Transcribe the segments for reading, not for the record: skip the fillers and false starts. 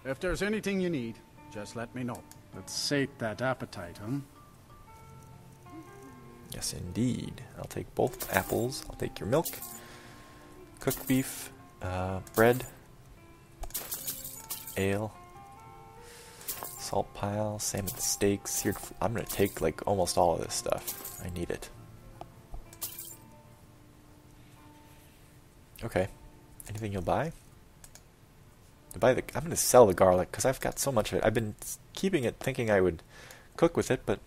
If there's anything you need, just let me know. Let's sate that appetite, huh? Yes, indeed. I'll take both apples. I'll take your milk, cooked beef, bread, ale, salt pile, salmon steaks, seared. I'm gonna take like almost all of this stuff. I need it. Okay. Anything you'll buy? I'm gonna sell the garlic because I've got so much of it. I've been keeping it, thinking I would cook with it, but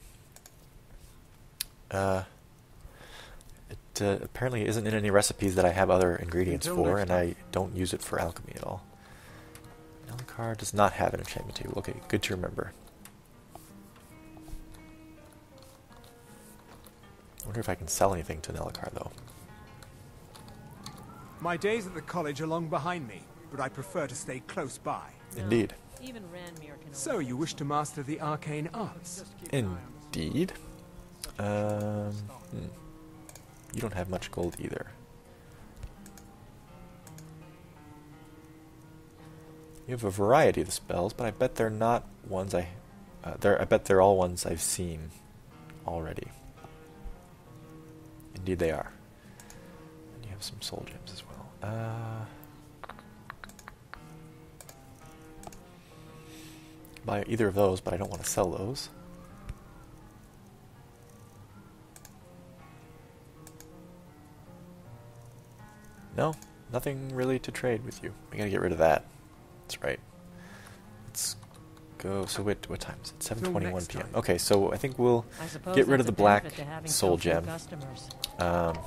it apparently isn't in any recipes that I have other ingredients for, and I don't use it for alchemy at all. Nelicar does not have an enchantment table. Okay, good to remember. I wonder if I can sell anything to Nelicar, though. My days at the college are long behind me, but I prefer to stay close by. Indeed. Even Ranmir can. So you wish to master the arcane arts? Indeed. You don't have much gold either. You have a variety of spells, but I bet they're not ones I bet they're all ones I've seen already. Indeed they are. And you have some soul gems as well. Buy either of those, but I don't want to sell those. No, nothing really to trade with you. We gotta get rid of that. That's right. Let's go. So what time is it? 7:21 p.m. Okay, so I think we'll get rid of the black soul gem. And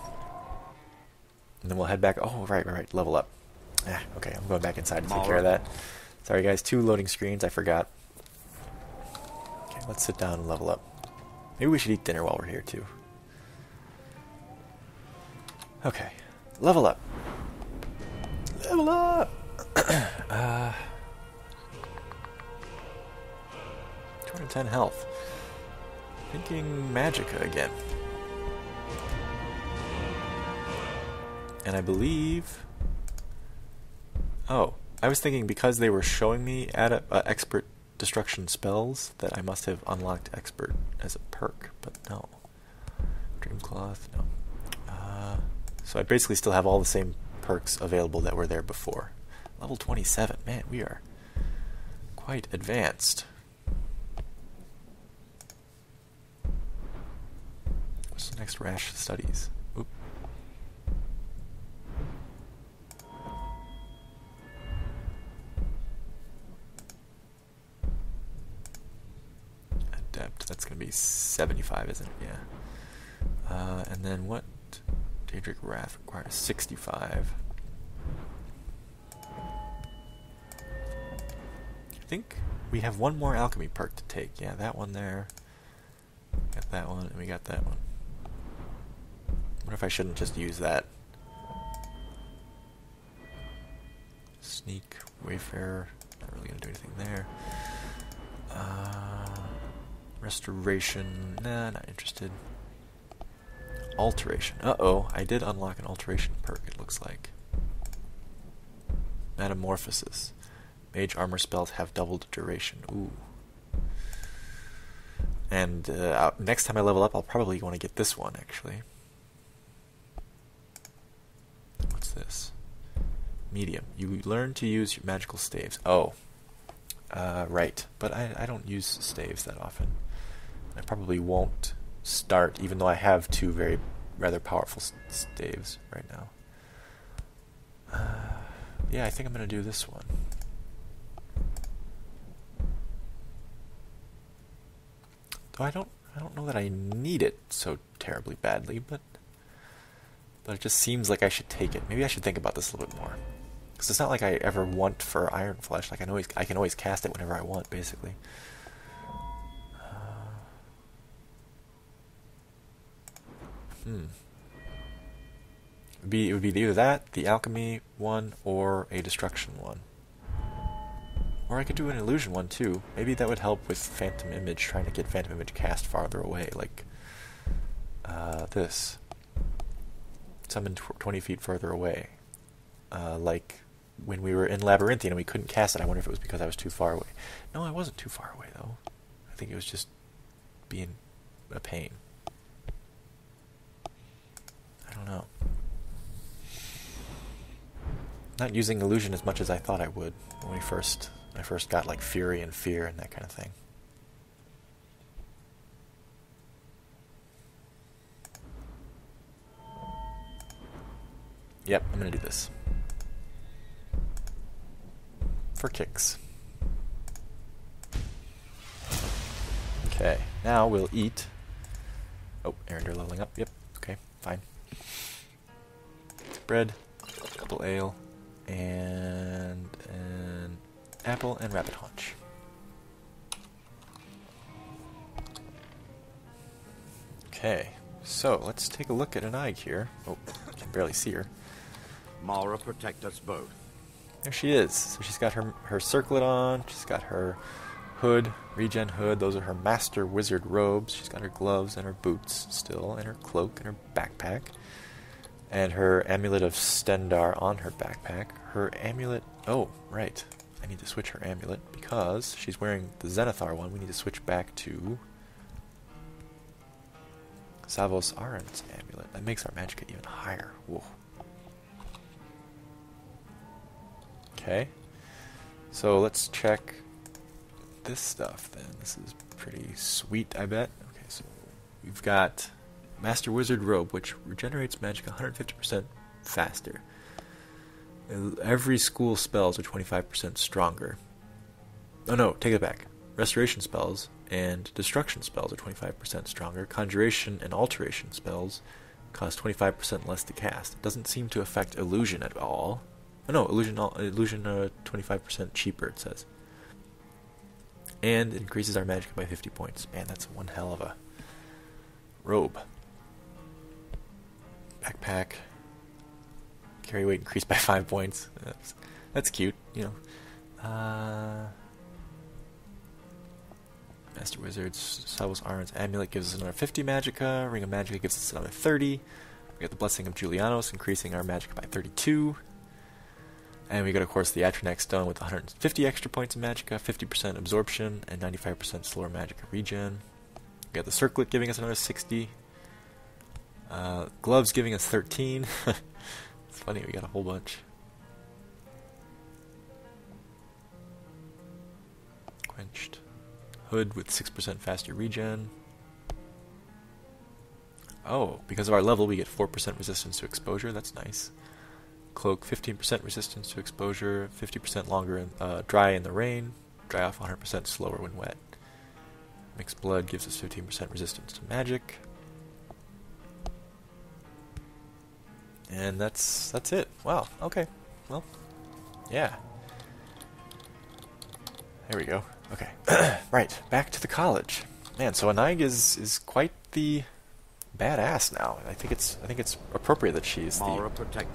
then we'll head back. Oh, right. Level up. Okay, I'm going back inside to take care of that. Sorry, guys. 2 loading screens. I forgot. Okay, let's sit down and level up. Maybe we should eat dinner while we're here, too. Okay. Level up. Level up! 210 health. Thinking Magicka again. And I believe... Oh, I was thinking because they were showing me expert destruction spells that I must have unlocked expert as a perk, but no. Dreamcloth, no. So I basically still have all the same perks available that were there before. Level 27. Man, we are quite advanced. What's the next rash studies? Oop. Adept. That's going to be 75, isn't it? Yeah. And then what? Daedric Wrath requires 65. I think we have one more alchemy perk to take. Yeah, that one there. Got that one, and we got that one. I wonder if I shouldn't just use that. Sneak, Wayfarer. Not really going to do anything there. Restoration. Nah, not interested. Alteration. Uh-oh, I did unlock an alteration perk, it looks like. Metamorphosis. Mage armor spells have doubled duration. Ooh. And next time I level up, I'll probably want to get this one, actually. What's this? Medium. You learn to use your magical staves. Oh. Right. But I don't use staves that often. I probably won't start, even though I have 2 rather powerful staves right now. Yeah, I think I'm going to do this one. Though I don't know that I need it so terribly badly, but it just seems like I should take it. Maybe I should think about this a little bit more. Because it's not like I ever want for Iron Flesh. Like I can always cast it whenever I want, basically. It would be either that, the alchemy one, or a destruction one. Or I could do an illusion one too. Maybe that would help with Phantom Image, trying to get Phantom Image cast farther away, like this. Summon 20 feet further away. Like when we were in Labyrinthian and we couldn't cast it. I wonder if it was because I was too far away. No, I wasn't too far away, though. I think it was just being a pain. I don't know. Not using illusion as much as I thought I would when I first got like fury and fear and that kind of thing. Yep, I'm gonna do this. For kicks. Okay, now we'll eat. Oh, Arender leveling up. Yep, okay, fine. Bread, a couple ale, and an apple and rabbit haunch. Okay, so let's take a look at an Aig here. Oh, I can barely see her. Mara, protect us both. There she is. So she's got her circlet on. She's got her hood, regen hood. Those are her master wizard robes. She's got her gloves and her boots still, and her cloak and her backpack. And her amulet of Stendar on her backpack. Her amulet... Oh, right. I need to switch her amulet because she's wearing the Zenithar one. We need to switch back to Savos Aran's amulet. That makes our magicka even higher. Whoa. Okay, so let's check this stuff then. This is pretty sweet, I bet. Okay, so we've got Master Wizard Robe, which regenerates magic 150% faster. Every school spells are 25% stronger. Oh no, take it back. Restoration spells and destruction spells are 25% stronger. Conjuration and alteration spells cost 25% less to cast. It doesn't seem to affect illusion at all. Oh no, illusion 25% cheaper, it says. And it increases our magic by 50 points. Man, that's one hell of a robe. Backpack. Carry weight increased by 5 points. That's cute, you know. Master Wizards, Savos Aran's amulet gives us another 50 magicka. Ring of Magicka gives us another 30. We got the Blessing of Julianos, increasing our magicka by 32. And we got, of course, the Atronex Stone with 150 extra points of magicka, 50% absorption, and 95% slower magicka regen. We got the Circlet giving us another 60. Gloves giving us 13. It's funny, we got a whole bunch. Quenched. Hood with 6% faster regen. Oh, because of our level, we get 4% resistance to exposure. That's nice. Cloak, 15% resistance to exposure, 50% longer dry in the rain, dry off 100% slower when wet. Mixed Blood gives us 15% resistance to magic. And that's it. Wow, okay. Well, yeah. There we go. Okay. Right, back to the college. Man, so Aig is quite the badass now. I think it's appropriate that she's the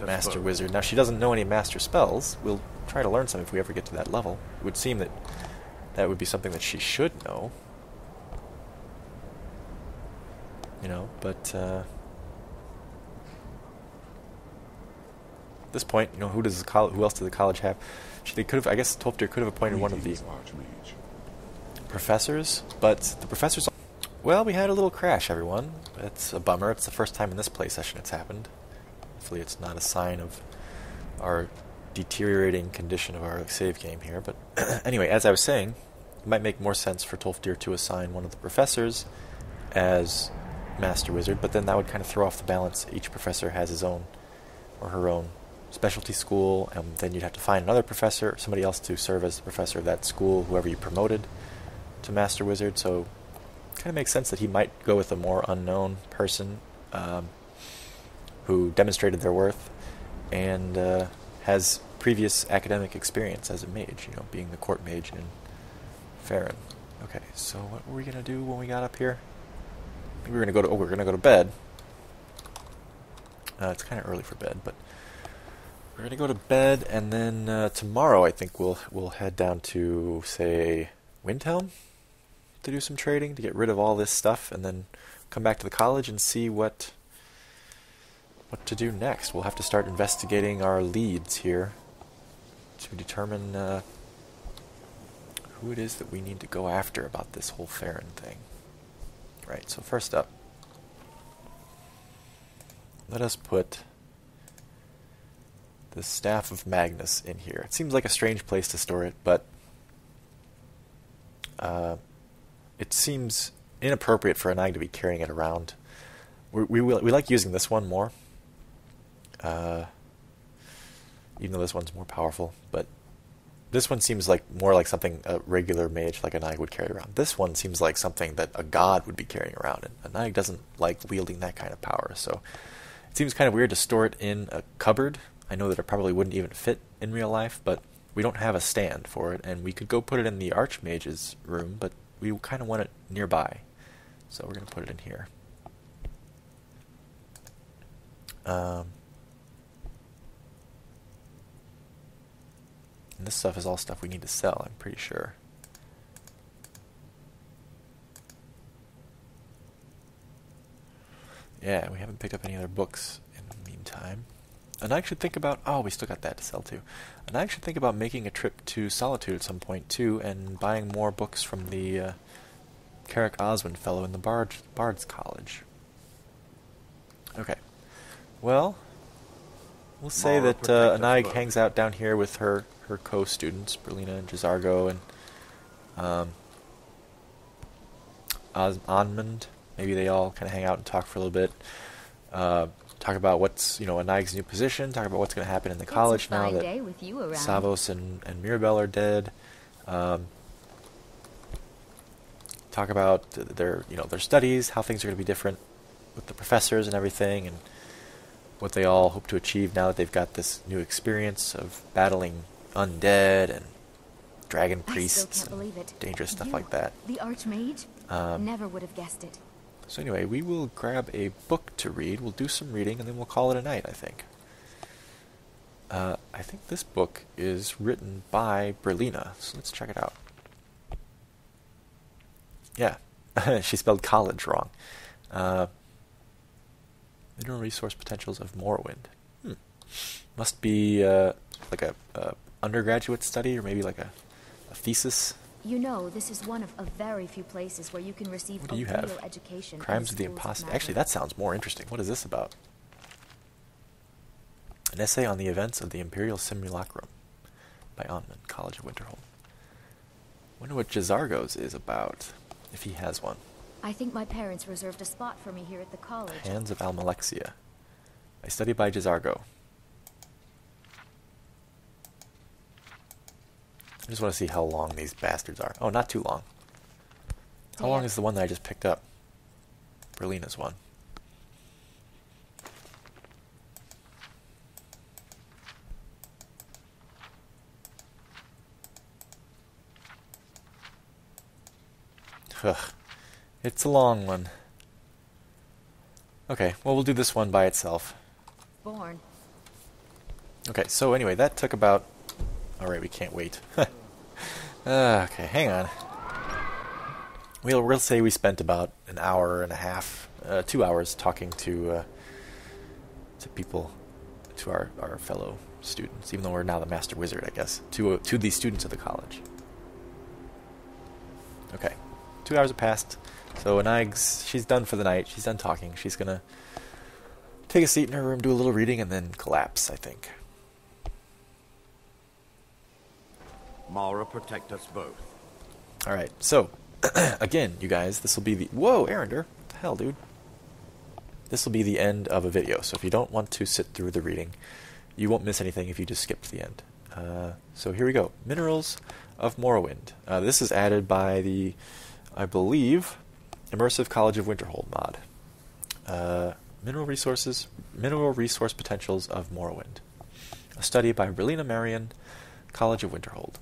master wizard. Now she doesn't know any master spells. We'll try to learn some if we ever get to that level. It would seem that would be something that she should know. You know, but at this point, you know, who else does the college have? They could have, I guess, Tolfdir could have appointed one of the professors, but the professors. Well, we had a little crash, everyone. It's a bummer. It's the first time in this play session it's happened. Hopefully it's not a sign of our deteriorating condition of our save game here. But anyway, as I was saying, it might make more sense for Tolfdir to assign one of the professors as Master Wizard, but then that would kind of throw off the balance. Each professor has his own or her own specialty school, and then you'd have to find another professor, somebody else to serve as the professor of that school, whoever you promoted to Master Wizard. So kind of makes sense that he might go with a more unknown person who demonstrated their worth and has previous academic experience as a mage, you know, being the court mage in Farron. Okay, so what were we gonna do when we got up here? I think we're gonna go to bed. It's kind of early for bed, but we're gonna go to bed, and then tomorrow I think we'll head down to, say, Windhelm to do some trading, to get rid of all this stuff, and then come back to the college and see what to do next. We'll have to start investigating our leads here to determine who it is that we need to go after about this whole Farron thing. Right, so first up, let us put the Staff of Magnus in here. It seems like a strange place to store it, but it seems inappropriate for a Nag to be carrying it around. We like using this one more, even though this one's more powerful, but this one seems like more like something a regular mage like a Nag would carry around. This one seems like something that a god would be carrying around, and a Nag doesn't like wielding that kind of power, so it seems kind of weird to store it in a cupboard. I know that it probably wouldn't even fit in real life, but we don't have a stand for it, and we could go put it in the Archmage's room, but we kind of want it nearby, so we're going to put it in here. And this stuff is all stuff we need to sell, I'm pretty sure. Yeah, we haven't picked up any other books in the meantime. And I should think about... Oh, we still got that to sell too. And I should think about making a trip to Solitude at some point too, and buying more books from the Carrick Oswin fellow in the Bard's College. Okay. Well, we'll say that Anag hangs out down here with her co-students, Brelyna and Jizargo, and Onmund. Maybe they all kind of hang out and talk for a little bit. Talk about what's, Anag's new position, talk about what's going to happen in the college now that Savos and Mirabelle are dead. Talk about their studies, how things are going to be different with the professors and everything, and what they all hope to achieve now that they've got this new experience of battling undead and dragon priests and dangerous stuff like that. The Archmage? Never would have guessed it. So anyway, we will grab a book to read, we'll do some reading, and then we'll call it a night, I think. I think this book is written by Brelyna, so let's check it out. Yeah, she spelled college wrong. Mineral Resource Potentials of Morrowind. Must be like a undergraduate study, or maybe like a thesis. This is one of a very few places where you can receive a real education. Crimes of the Imposter. Actually, that sounds more interesting. What is this about? An essay on the events of the Imperial Simulacrum by Onmund, College of Winterhold. Wonder what Jizargo's is about, if he has one. I think my parents reserved a spot for me here at the college. Hands of Almalexia. A study by Jizargo. I just want to see how long these bastards are. Oh, not too long. How long is the one that I just picked up? Brelyna's one. Ugh. It's a long one. Okay, well, we'll do this one by itself. Born. Okay, so anyway, that took about... Alright, we can't wait. Okay, hang on. We'll say we spent about an hour and a half, 2 hours talking to people, to our fellow students, even though we're now the Master Wizard, I guess, to the students of the college. Okay, 2 hours have passed, so Anag's, she's done for the night, she's done talking, she's gonna take a seat in her room, do a little reading, and then collapse, I think. Mara, protect us both. Alright, so, again, you guys, this will be the... Whoa, Arender! What the hell, dude? This will be the end of a video, so if you don't want to sit through the reading, you won't miss anything if you just skip to the end. So here we go. Minerals of Morrowind. This is added by the, I believe, Immersive College of Winterhold mod. Mineral Resource Potentials of Morrowind. A study by Brelyna Marion, College of Winterhold.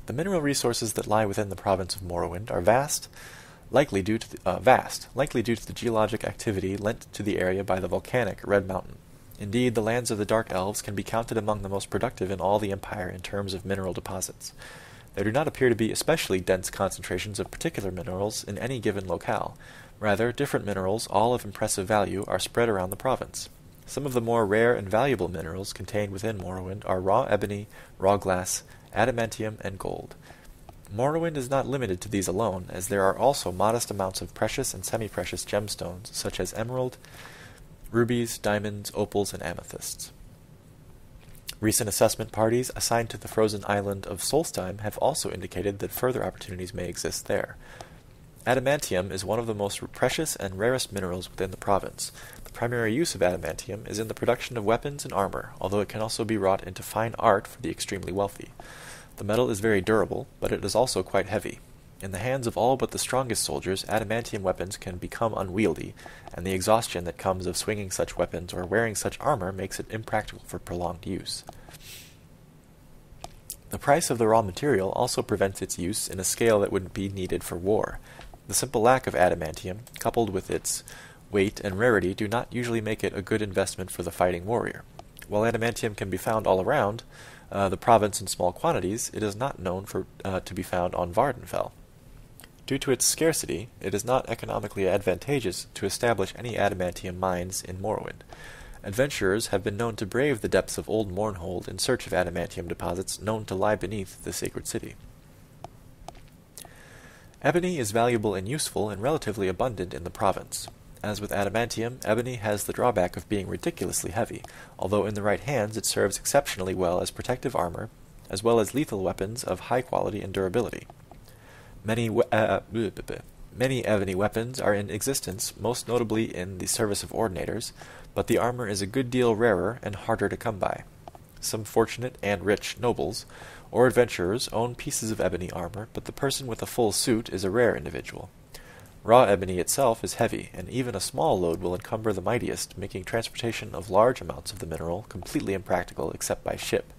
The mineral resources that lie within the province of Morrowind are vast, likely due to the geologic activity lent to the area by the volcanic Red Mountain. Indeed, the lands of the Dark Elves can be counted among the most productive in all the Empire in terms of mineral deposits. There do not appear to be especially dense concentrations of particular minerals in any given locale. Rather, different minerals, all of impressive value, are spread around the province. Some of the more rare and valuable minerals contained within Morrowind are raw ebony, raw glass, adamantium, and gold. Morrowind is not limited to these alone, as there are also modest amounts of precious and semi-precious gemstones, such as emerald, rubies, diamonds, opals, and amethysts. Recent assessment parties assigned to the frozen island of Solstheim have also indicated that further opportunities may exist there. Adamantium is one of the most precious and rarest minerals within the province. The primary use of adamantium is in the production of weapons and armor, although it can also be wrought into fine art for the extremely wealthy. The metal is very durable, but it is also quite heavy. In the hands of all but the strongest soldiers, adamantium weapons can become unwieldy, and the exhaustion that comes of swinging such weapons or wearing such armor makes it impractical for prolonged use. The price of the raw material also prevents its use in a scale that would be needed for war. The simple lack of adamantium, coupled with its weight and rarity, do not usually make it a good investment for the fighting warrior. While adamantium can be found all around the province in small quantities, it is not known to be found on Vvardenfell. Due to its scarcity, it is not economically advantageous to establish any adamantium mines in Morrowind. Adventurers have been known to brave the depths of Old Mournhold in search of adamantium deposits known to lie beneath the sacred city. Ebony is valuable and useful and relatively abundant in the province. As with adamantium, ebony has the drawback of being ridiculously heavy, although in the right hands it serves exceptionally well as protective armor, as well as lethal weapons of high quality and durability. Many ebony weapons are in existence, most notably in the service of ordinators, but the armor is a good deal rarer and harder to come by. Some fortunate and rich nobles or adventurers own pieces of ebony armor, but the person with a full suit is a rare individual. Raw ebony itself is heavy, and even a small load will encumber the mightiest, making transportation of large amounts of the mineral completely impractical except by ship.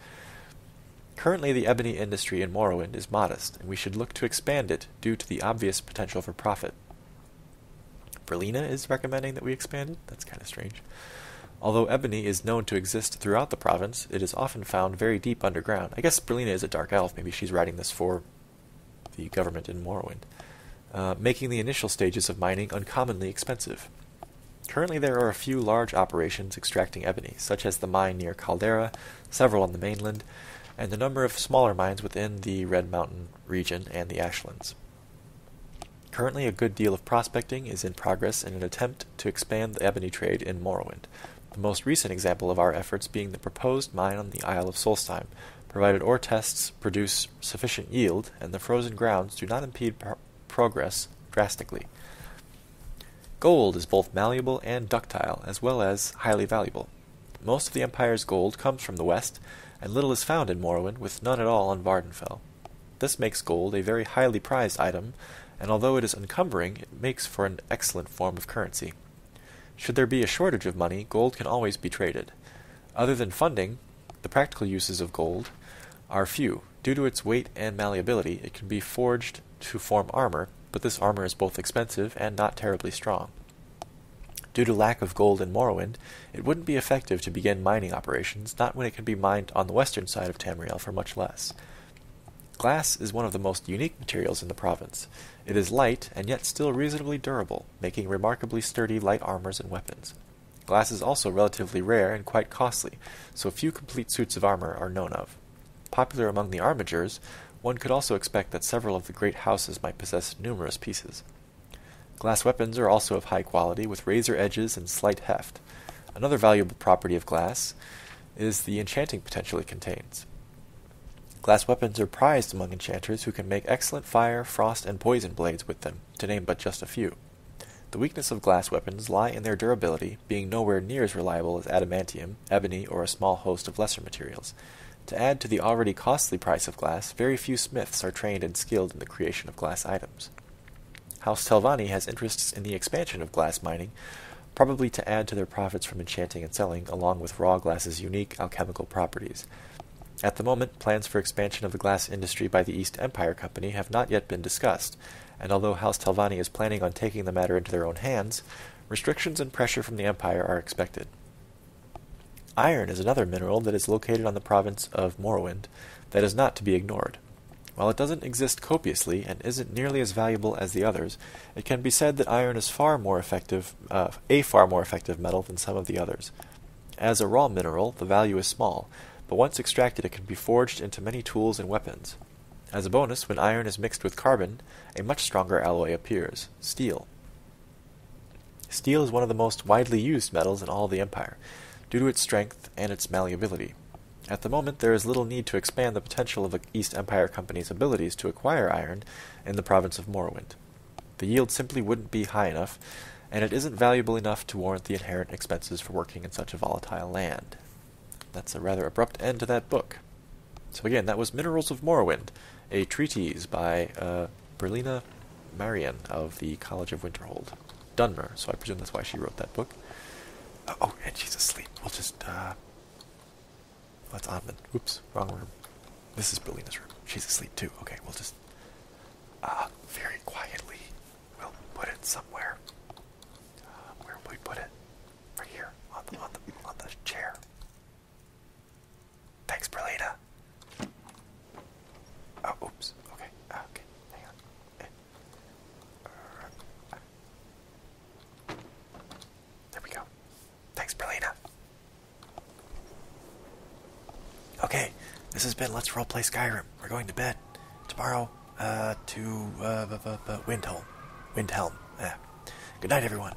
Currently, the ebony industry in Morrowind is modest, and we should look to expand it due to the obvious potential for profit. Brelyna is recommending that we expand it? That's kind of strange. Although ebony is known to exist throughout the province, it is often found very deep underground. I guess Brelyna is a dark elf. Maybe she's writing this for the government in Morrowind. Making the initial stages of mining uncommonly expensive. Currently there are a few large operations extracting ebony, such as the mine near Caldera, several on the mainland, and a number of smaller mines within the Red Mountain region and the Ashlands. Currently a good deal of prospecting is in progress in an attempt to expand the ebony trade in Morrowind, the most recent example of our efforts being the proposed mine on the Isle of Solstheim, provided ore tests produce sufficient yield and the frozen grounds do not impede progress drastically. Gold is both malleable and ductile, as well as highly valuable. Most of the Empire's gold comes from the west, and little is found in Morrowind, with none at all on Vvardenfell. This makes gold a very highly prized item, and although it is encumbering, it makes for an excellent form of currency. Should there be a shortage of money, gold can always be traded. Other than funding, the practical uses of gold are few. Due to its weight and malleability, it can be forged to form armor, but this armor is both expensive and not terribly strong. Due to lack of gold in Morrowind, it wouldn't be effective to begin mining operations, not when it can be mined on the western side of Tamriel for much less. Glass is one of the most unique materials in the province. It is light and yet still reasonably durable, making remarkably sturdy light armors and weapons. Glass is also relatively rare and quite costly, so few complete suits of armor are known of. Popular among the armigers, one could also expect that several of the great houses might possess numerous pieces. Glass weapons are also of high quality, with razor edges and slight heft. Another valuable property of glass is the enchanting potential it contains. Glass weapons are prized among enchanters who can make excellent fire, frost, and poison blades with them, to name but just a few. The weakness of glass weapons lie in their durability, being nowhere near as reliable as adamantium, ebony, or a small host of lesser materials. To add to the already costly price of glass, very few smiths are trained and skilled in the creation of glass items. House Telvanni has interests in the expansion of glass mining, probably to add to their profits from enchanting and selling, along with raw glass's unique alchemical properties. At the moment, plans for expansion of the glass industry by the East Empire Company have not yet been discussed, and although House Telvanni is planning on taking the matter into their own hands, restrictions and pressure from the Empire are expected. Iron is another mineral that is located on the province of Morrowind that is not to be ignored. While it doesn't exist copiously and isn't nearly as valuable as the others, it can be said that iron is a far more effective metal than some of the others. As a raw mineral, the value is small, but once extracted it can be forged into many tools and weapons. As a bonus, when iron is mixed with carbon, a much stronger alloy appears, steel. Steel is one of the most widely used metals in all the Empire, due to its strength and its malleability. At the moment, there is little need to expand the potential of the East Empire Company's abilities to acquire iron in the province of Morrowind. The yield simply wouldn't be high enough, and it isn't valuable enough to warrant the inherent expenses for working in such a volatile land. That's a rather abrupt end to that book. So again, that was Minerals of Morrowind, a treatise by Brelyna Marian of the College of Winterhold. Dunmer, so I presume that's why she wrote that book. Oh, and she's asleep. We'll just, that's Odmund. Oops, wrong room. This is Brylyna's room. She's asleep too. Okay, we'll just, very quietly, we'll put it somewhere. Where will we put it? Right here, on the chair. Thanks, Brelyna. Oh, oops. Okay, okay, hang on. There we go. Thanks, Brelyna. Okay, this has been Let's Roleplay Skyrim. We're going to bed. Tomorrow, to Windhelm. Good night, everyone.